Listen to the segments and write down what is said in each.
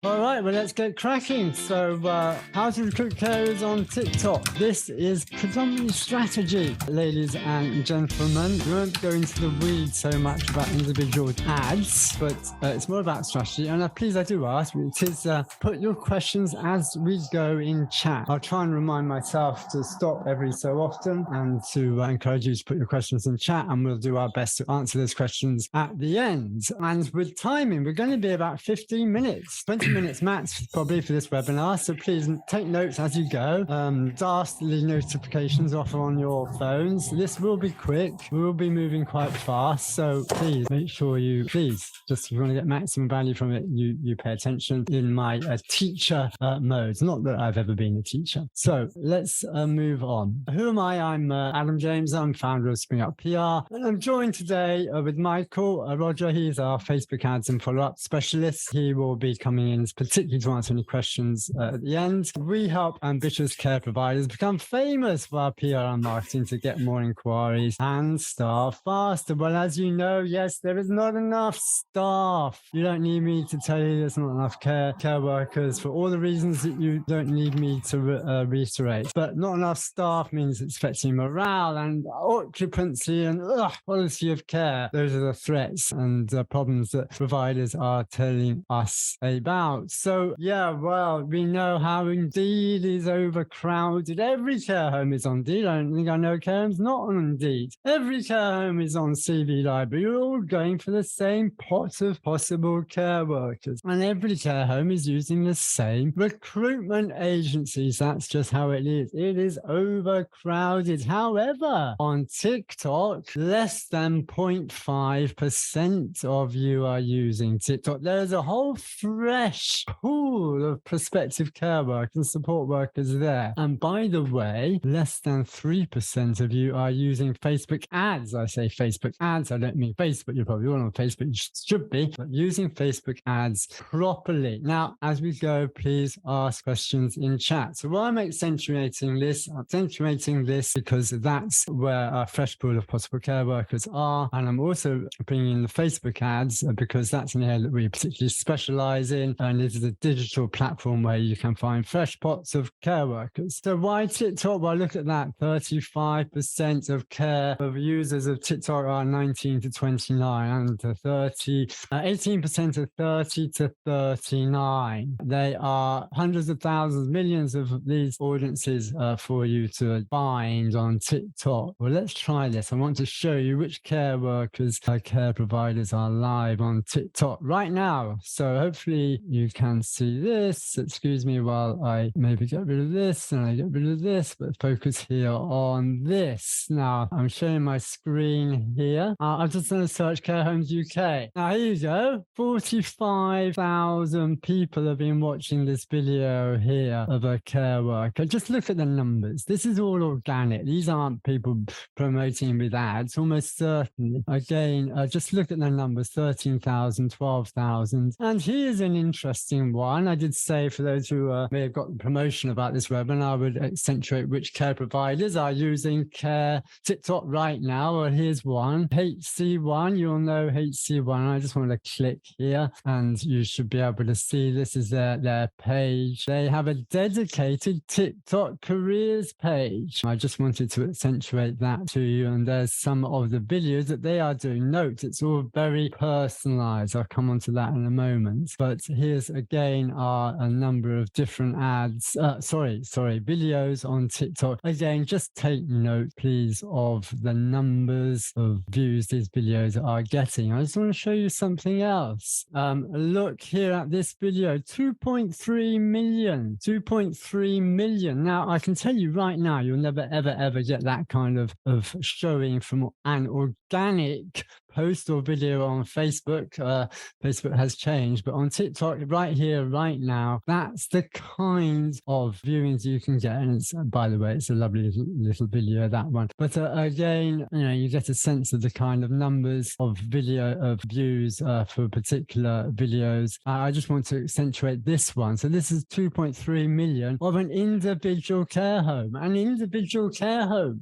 All right, well, let's get cracking. So, how to recruit carers on TikTok. This is predominantly strategy, ladies and gentlemen. We won't go into the weeds so much about individual ads, but it's more about strategy. And please, I do ask, it is put your questions as we go in chat. I'll try and remind myself to stop every so often and to encourage you to put your questions in chat, and we'll do our best to answer those questions at the end. And with timing, we're going to be about 15 minutes, 20 minutes max probably for this webinar, so please take notes as you go. Dastardly notifications off on your phones. This will be quick, we will be moving quite fast, so please make sure you just if you want to get maximum value from it, you pay attention in my teacher mode. Not that I've ever been a teacher. So let's move on. Who am I? I'm Adam James. I'm founder of Springup PR, and I'm joined today with Michael Roger. He's our Facebook ads and follow-up specialist. He will be coming in particularly to answer any questions at the end. We help ambitious care providers become famous via PR and marketing to get more inquiries and staff faster. Well, as you know, yes, there is not enough staff. You don't need me to tell you there's not enough care workers for all the reasons that you don't need me to reiterate. But not enough staff means it's affecting morale and occupancy and quality of care. Those are the threats and problems that providers are telling us about. So yeah, well, we know how Indeed is overcrowded. Every care home is on Indeed. I don't think I know a care home's not on Indeed. Every care home is on CV Library. You're all going for the same pot of possible care workers, and every care home is using the same recruitment agencies. That's just how it is. It is overcrowded. However, on TikTok, less than 0.5% of you are using TikTok. There's a whole fresh pool of prospective care workers and support workers there. And by the way, less than 3% of you are using Facebook ads. I say Facebook ads, I don't mean Facebook. You're probably all on Facebook, you should be, but using Facebook ads properly. Now, as we go, please ask questions in chat. So why I'm accentuating this? I'm accentuating this because that's where our fresh pool of possible care workers are. And I'm also bringing in the Facebook ads because that's an area that we particularly specialize in. And this is a digital platform where you can find fresh pots of care workers. So why TikTok? Well, look at that. 35% of users of TikTok are 19 to 29 and 18% are 30 to 39. They are hundreds of thousands, millions of these audiences for you to find on TikTok. Well, let's try this. I want to show you which care workers, care providers are live on TikTok right now. So hopefully you can see this. Excuse me while I maybe get rid of this and I get rid of this, but focus here on this. Now I'm showing my screen here. I've just done a search Care Homes UK. Now here you go. 45,000 people have been watching this video here of a care worker. Just look at the numbers. This is all organic. These aren't people promoting with ads, almost certainly. Again, just look at the numbers, 13,000, 12,000. And here's an interesting one. I did say for those who may have got the promotion about this webinar, I would accentuate which care providers are using care TikTok right now. Well, here's one, HC1. You'll know HC1. I just want to click here and you should be able to see this is their page. They have a dedicated TikTok careers page. I just wanted to accentuate that to you. And there's some of the videos that they are doing. Note, it's all very personalized. I'll come on to that in a moment. But here's again a number of different ads. Videos on TikTok. Again, just take note, please, of the numbers of views these videos are getting. I just want to show you something else. Look here at this video, 2.3 million. 2.3 million. Now, I can tell you right now, you'll never, ever get that kind of showing from an organic post or video on Facebook. Facebook has changed, but on TikTok, right here, right now, that's the kind of viewings you can get. And it's, by the way, it's a lovely little video, that one. But again, you get a sense of the kind of numbers of views for particular videos. I just want to accentuate this one. So this is 2.3 million of an individual care home.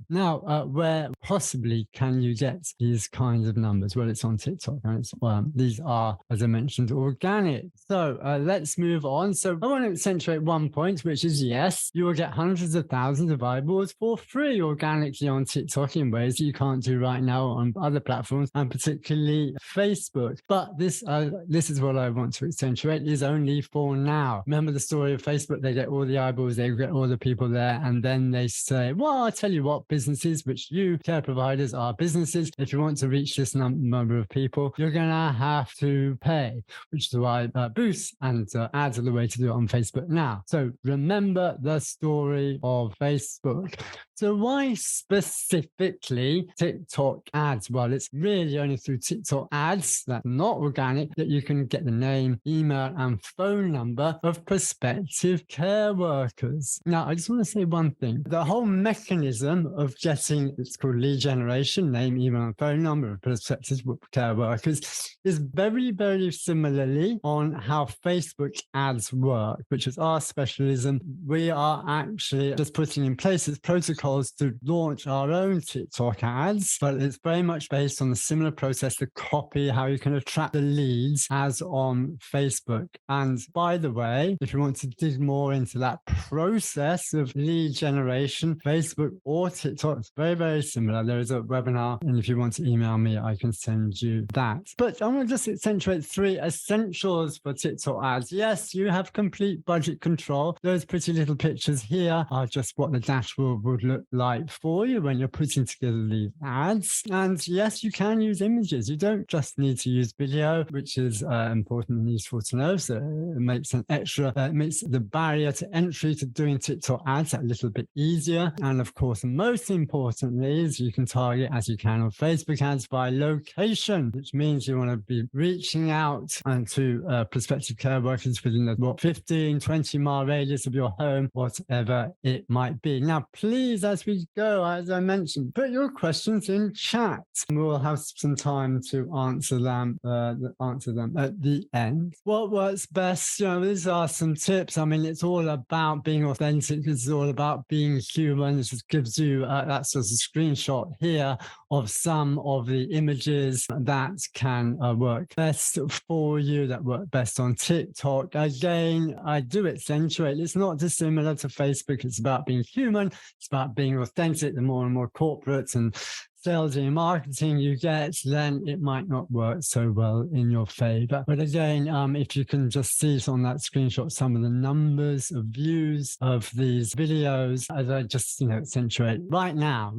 Now, where possibly can you get these kinds of numbers? numbers? Well, it's on TikTok, and these are, as I mentioned, organic. So let's move on. So I want to accentuate one point, which is yes, you will get hundreds of thousands of eyeballs for free organically on TikTok in ways that you can't do right now on other platforms, and particularly Facebook. But this is what I want to accentuate, is only for now. Remember the story of Facebook? They get all the eyeballs, they get all the people there, and then they say, well, I'll tell you what, businesses, which you care providers are businesses, if you want to reach this number of people, you're going to have to pay, which is why boosts and ads are the way to do it on Facebook now. So remember the story of Facebook. So why specifically TikTok ads? Well, it's really only through TikTok ads that's not organic that you can get the name, email, and phone number of prospective care workers. Now, I just want to say one thing. The whole mechanism of getting, it's called lead generation, name, email, and phone number of prospective care workers, is very, very similarly on how Facebook ads work, which is our specialism. We are actually just putting in place this protocol to launch our own TikTok ads, but it's very much based on a similar process to copy how you can attract the leads as on Facebook. And by the way, if you want to dig more into that process of lead generation, Facebook or TikTok is very, very similar. There is a webinar, and if you want to email me, I can send you that. But I want to just accentuate 3 essentials for TikTok ads. Yes, you have complete budget control. Those pretty little pictures here are just what the dashboard would look like for you when you're putting together these ads. And yes, you can use images. You don't just need to use video, which is important and useful to know. So it makes it makes the barrier to entry to doing TikTok ads a little bit easier. And of course, most importantly, is you can target, as you can on Facebook ads, by location, which means you want to be reaching out to prospective care workers within the 15, 20 mile radius of your home, whatever it might be. Now, please, as we go, as I mentioned, put your questions in chat. We'll have some time to answer them at the end. What works best? These are some tips. I mean, it's all about being authentic. It's all about being human. This just gives you that's just a screenshot here of some of the images that can work best for you, that work best on TikTok. Again, I do accentuate. It's not dissimilar to Facebook. It's about being human. It's about being authentic. The more and more corporates and sales and marketing you get, then it might not work so well in your favor. But again, if you can just see on that screenshot some of the numbers of views of these videos, as I just accentuate, right now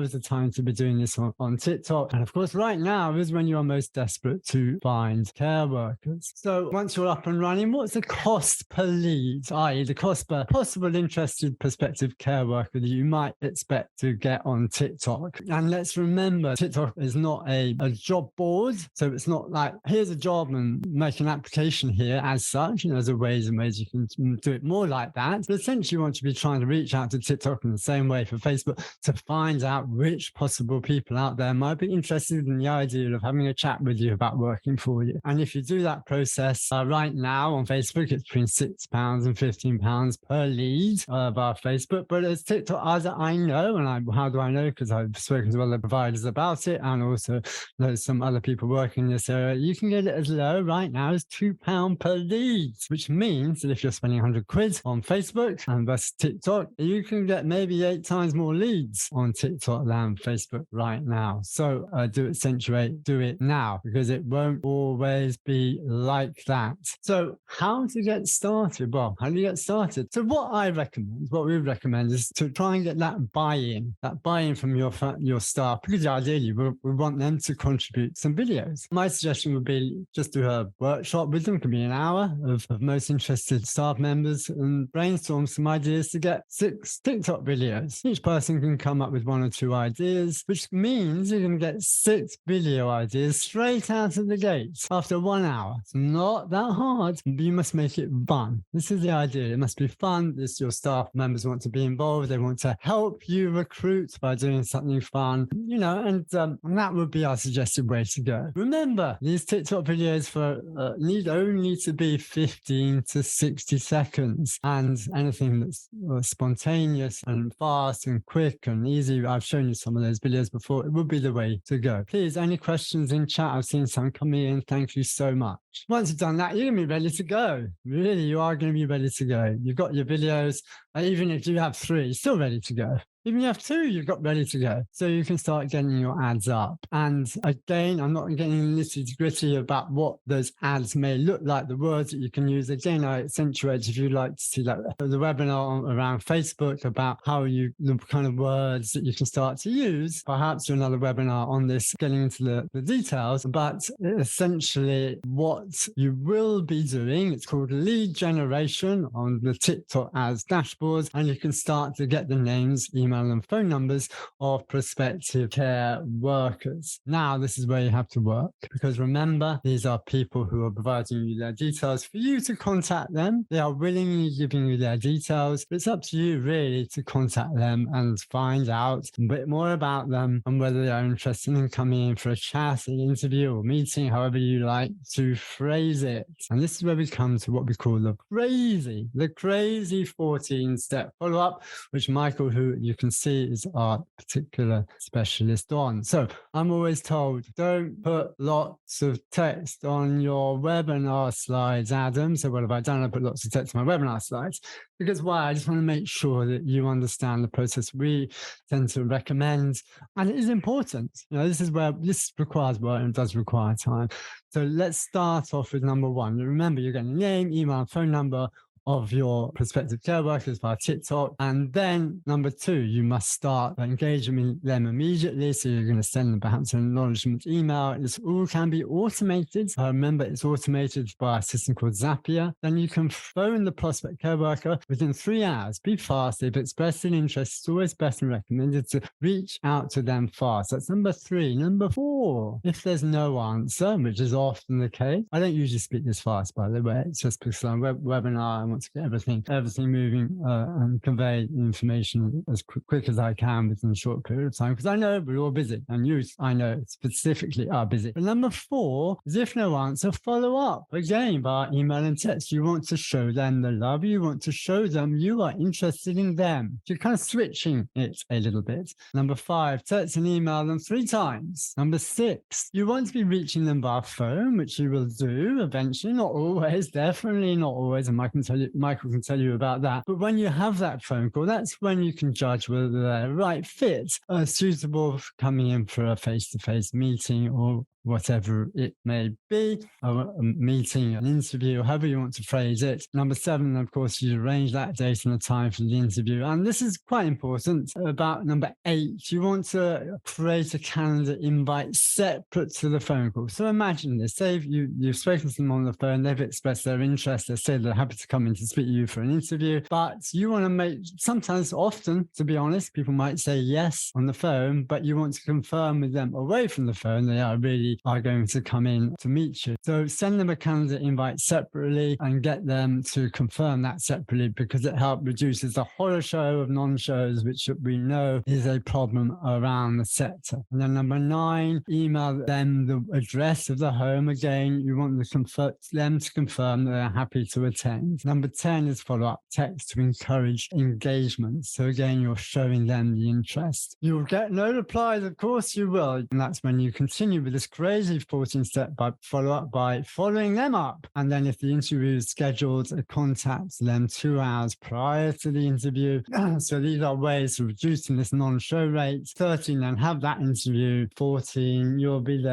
is the time to be doing this on TikTok. And of course, right now is when you are most desperate to find care workers. So once you're up and running, what's the cost per lead, i.e. the cost per possible interested prospective care worker that you might expect to get on TikTok? And let's remember, TikTok is not a job board. So it's not like, here's a job and make an application here as such. There's ways you can do it more like that. But essentially, you want to be trying to reach out to TikTok in the same way for Facebook to find out which possible people out there might be interested in the idea of having a chat with you about working for you. And if you do that process right now on Facebook, it's between £6 and £15 per lead via Facebook. But as TikTok, as I know, and how do I know? Because I've spoken to other providers about it, and also know some other people working in this area. You can get it as low right now as £2 per lead, which means that if you're spending 100 quid on Facebook and versus TikTok, you can get maybe 8 times more leads on TikTok than Facebook right now. So do accentuate, do it now, because it won't always be like that. So how to get started? Well, how do you get started? So what we recommend is to try and get that buy-in from your staff, because ideally we want them to contribute some videos. My suggestion would be just do a workshop with them. It could be an hour of most interested staff members and brainstorm some ideas to get 6 TikTok videos. Each person can come up with 1 or 2 ideas, which means you're going to get 6 video ideas straight out of the gate after 1 hour. It's not that hard, but you must make it fun. This is the idea. It must be fun. Your staff members want to be involved. They want to help you recruit by doing something fun. on, and that would be our suggested way to go. Remember, these TikTok videos need only to be 15 to 60 seconds, and anything that's spontaneous and fast and quick and easy, I've shown you some of those videos before, it would be the way to go. Please, any questions in chat? I've seen some coming in. Thank you so much. Once you've done that, you're going to be ready to go. Really, you are going to be ready to go. You've got your videos. Even if you have 3, you're still ready to go. Even if you have 2, you've got ready to go. So you can start getting your ads up. And again, I'm not getting nitty-gritty about what those ads may look like, the words that you can use. Again, I accentuate if you'd like to see the webinar around Facebook about the kind of words that you can start to use. Perhaps do another webinar on this, getting into the details. But essentially, what you will be doing, it's called lead generation on the TikTok ads dashboards, and you can start to get the names, email, and phone numbers of prospective care workers. Now, this is where you have to work, because remember, these are people who are providing you their details for you to contact them. They are willingly giving you their details. It's up to you really to contact them and find out a bit more about them and whether they are interested in coming in for a chat, an interview, or meeting, however you like to phrase it. And this is where we come to what we call the crazy 14-step follow-up, which Michael, who you can see is our particular specialist on. So I'm always told, don't put lots of text on your webinar slides, Adam. So what have I done? I put lots of text on my webinar slides. Because why? I just want to make sure that you understand the process we tend to recommend. And it is important. This is where this requires work and does require time. So let's start off with number 1. Remember, you're getting a name, email, and phone number of your prospective care workers via TikTok. And then number 2, you must start engaging with them immediately. So you're going to send them perhaps an acknowledgement email. This all can be automated. Remember, it's automated by a system called Zapier. Then you can phone the prospect care worker within 3 hours. Be fast. They've expressed an interest. It's always best and recommended to reach out to them fast. That's number 3. Number 4, if there's no answer, which is often the case, I don't usually speak this fast, by the way. It's just because I'm webinar and to get everything moving and convey information as quick as I can within a short period of time, because I know we're all busy, and you, I know, specifically are busy. But number 4 is, if no answer, follow up again by email and text. You want to show them the love. You want to show them you are interested in them. You're kind of switching it a little bit. Number 5, text and email them 3 times. Number 6, you want to be reaching them by phone, which you will do eventually, not always, definitely not always, and Michael can tell you about that. But when you have that phone call, that's when you can judge whether they're right fit, suitable for coming in for a face-to-face meeting or whatever it may be, a meeting, an interview, however you want to phrase it. Number 7, of course, you arrange that date and the time for the interview. And this is quite important. About number 8, you want to create a calendar invite separate to the phone call. So imagine this. Say you've spoken to them on the phone, they've expressed their interest, they say they're happy to come in to speak to you for an interview, but you want to often, to be honest, people might say yes on the phone, but you want to confirm with them away from the phone they are going to come in to meet you. So send them a calendar invite separately and get them to confirm that separately, because it reduces the horror show of non-shows, which we know is a problem around the sector. And then number 9, email them the address of the home. Again, you want them to confirm that they're happy to attend. Number 10 is follow-up text to encourage engagement. So again, you're showing them the interest. You'll get no replies, of course you will. And that's when you continue with this crazy 14-step follow-up by following them up. And then if the interview is scheduled, contact them 2 hours prior to the interview. So these are ways of reducing this non-show rate. 13, then have that interview. 14, you'll be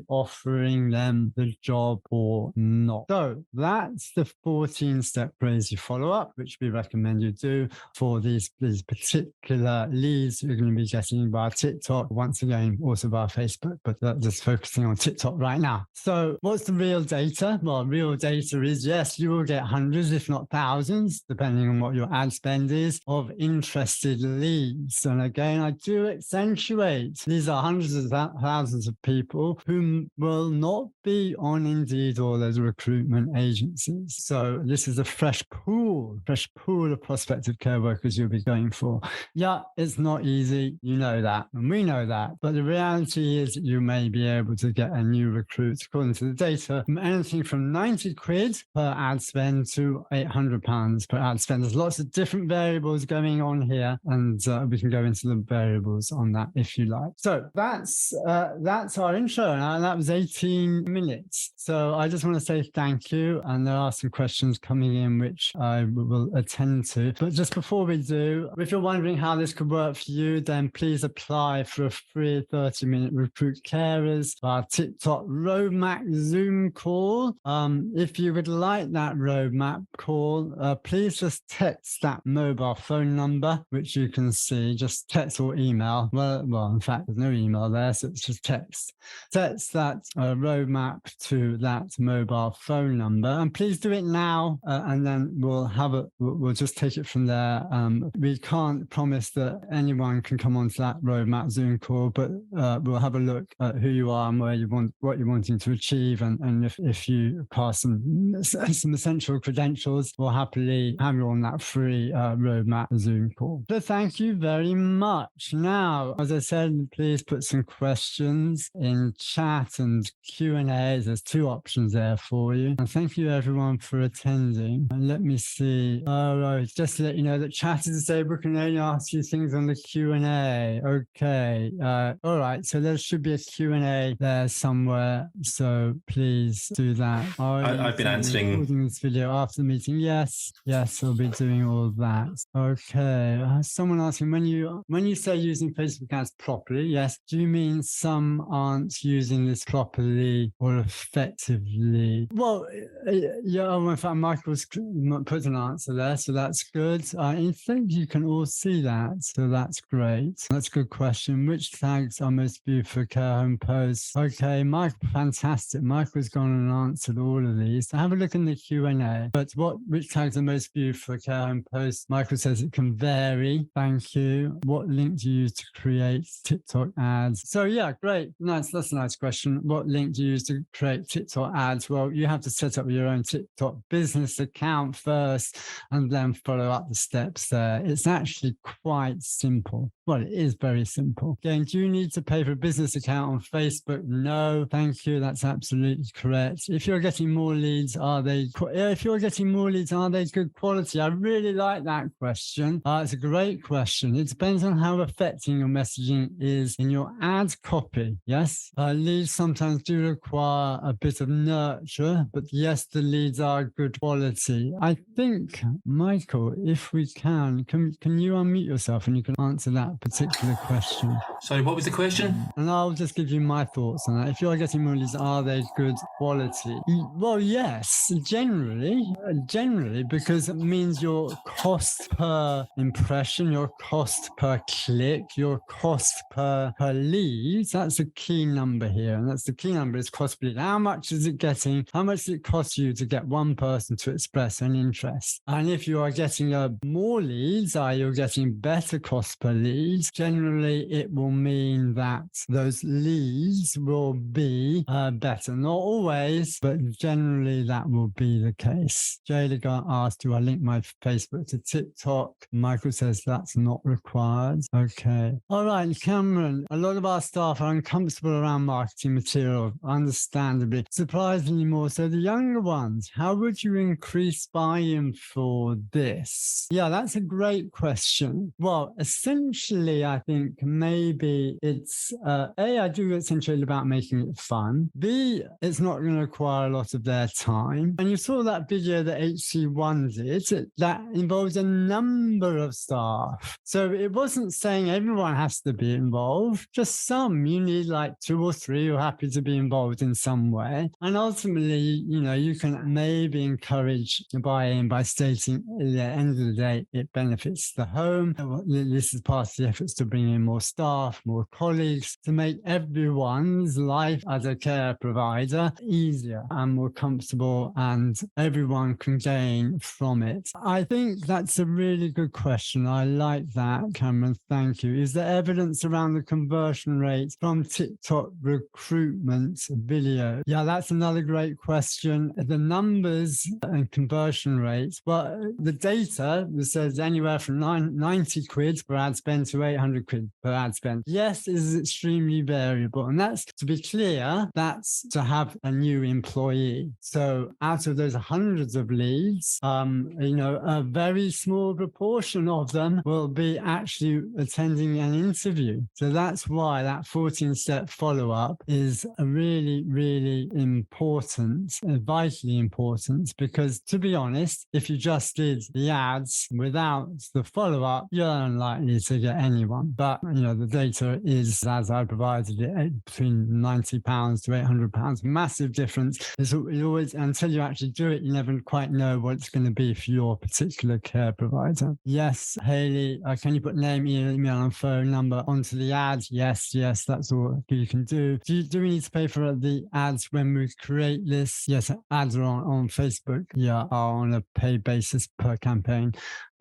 offering them the job or not. So that's the 14-step crazy follow-up, which we recommend you do for these particular leads you're going to be getting via TikTok. Once again, also via Facebook, but just focus focusing on TikTok right now. So what's the real data? Well, real data is, yes, you will get hundreds, if not thousands, depending on what your ad spend is, of interested leads. And again, I do accentuate, these are hundreds of thousands of people who will not be on Indeed or those recruitment agencies. So this is a fresh pool of prospective care workers you'll be going for. Yeah, it's not easy. You know that, and we know that. But the reality is you may be able to get a new recruit, according to the data, from anything from 90 quid per ad spend to £800 per ad spend. There's lots of different variables going on here, and we can go into the variables on that if you like. So that's our intro, and that was 18 minutes. So I just want to say thank you, and there are some questions coming in which I will attend to. But just before we do, if you're wondering how this could work for you, then please apply for a free 30-minute Recruit Carers, our TikTok roadmap Zoom call. If you would like that roadmap call, please just text that mobile phone number, which you can see, just text or email. Well, in fact, there's no email there, so it's just text. Text that roadmap to that mobile phone number, and please do it now, and then we'll just take it from there. We can't promise that anyone can come onto that roadmap Zoom call, but we'll have a look at who you are and what you're wanting to achieve, and if you pass some essential credentials, we'll happily have you on that free roadmap Zoom call. So thank you very much. Now, as I said, please put some questions in chat and Q&A. There's two options there for you. And thank you everyone for attending. And let me see. Just to let you know that chat is disabled, can only ask you things on the Q&A. Okay. All right. So there should be a Q&A there somewhere. So please do that. I've been answering this video after the meeting. Yes, I'll be doing all that. Okay. Someone asking, when you say using Facebook ads properly, yes, do you mean some aren't using this properly or effectively? Well, yeah, in fact, Michael's put an answer there, so that's good. In fact, you can all see that, so that's great. That's a good question. Which tags are most viewed for care home posts? Okay, Mike, fantastic. Michael's gone and answered all of these. So have a look in the Q&A. But which tags are most viewed for care home posts? Michael says it can vary. Thank you. What link do you use to create TikTok ads? So yeah, great. Nice. That's a nice question. What link do you use to create TikTok ads? Well, you have to set up your own TikTok business account first and then follow up the steps there. It's actually quite simple. Well, it is very simple. Again, do you need to pay for a business account on Facebook? No, thank you. That's absolutely correct. If you're getting more leads, are they good quality? I really like that question. It's a great question. It depends on how effective your messaging is in your ad copy. Yes, leads sometimes do require a bit of nurture, but yes, the leads are good quality. I think, Michael, if we can you unmute yourself and you can answer that particular question? Sorry, what was the question? And I'll just give you my thoughts on that. If you're getting more leads, are they good quality? Well, yes, generally, because it means your cost per impression, your cost per click, your cost per lead. That's a key number here. And that's the key number is cost per lead. How much is it getting? How much does it cost you to get one person to express an interest? And if you are getting more leads, you're getting better cost per lead, generally it will mean that those leads will be better. Not always, but generally that will be the case. Jayla asked, do I link my Facebook to TikTok? Michael says that's not required. Okay. All right, Cameron, a lot of our staff are uncomfortable around marketing material, understandably. Surprisingly more so the younger ones. How would you increase buy-in for this? Yeah, that's a great question. Well, essentially, I think maybe it's I do essentially about making it fun. B, it's not going to require a lot of their time. And you saw that video that HC1 did that involves a number of staff. So it wasn't saying everyone has to be involved, just some. You need like 2 or 3 who are happy to be involved in some way. And ultimately, you can maybe encourage buy-in by stating at the end of the day, it benefits the home. This is part of the efforts to bring in more staff, more colleagues, to make everyone one's life as a care provider easier and more comfortable, and everyone can gain from it? I think that's a really good question. I like that, Cameron. Thank you. Is there evidence around the conversion rate from TikTok recruitment video? Yeah, that's another great question. The numbers and conversion rates, well, the data says anywhere from 90 quid per ad spend to 800 quid per ad spend. Yes, it is extremely variable. And that's, to be clear, that's to have a new employee. So out of those hundreds of leads, a very small proportion of them will be actually attending an interview. So that's why that 14-step follow-up is really, really important, vitally important, because to be honest, if you just did the ads without the follow-up, you're unlikely to get anyone. But, the data is, as I provided it, between £90 to £800, massive difference. It's always, until you actually do it, you never quite know what it's going to be for your particular care provider. Yes, Hayley, can you put name, email and phone number onto the ad? Yes, that's all you can do. Do we need to pay for the ads when we create this? Yes, ads are on Facebook, are on a paid basis per campaign.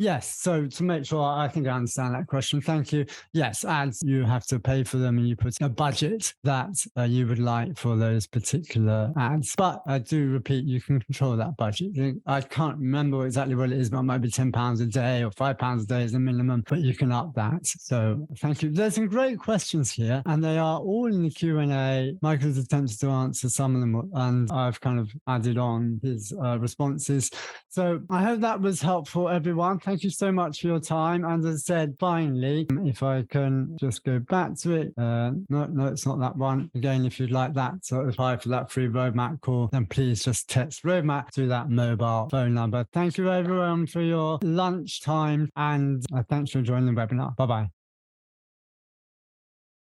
Yes, so to make sure, I think I understand that question. Thank you. Yes, ads, you have to pay for them and you put a budget that you would like for those particular ads. But I do repeat, you can control that budget. I can't remember exactly what it is, but it might be £10 a day or £5 a day is the minimum, but you can up that. So thank you. There's some great questions here and they are all in the Q&A. Michael's attempted to answer some of them and I've kind of added on his responses. So I hope that was helpful, everyone. Thank you so much for your time. And as I said, finally, if I can just go back to it. No, it's not that one. Again, if you'd like that to apply for that free roadmap call, then please just text roadmap to that mobile phone number. Thank you everyone for your lunchtime and thanks for joining the webinar. Bye-bye.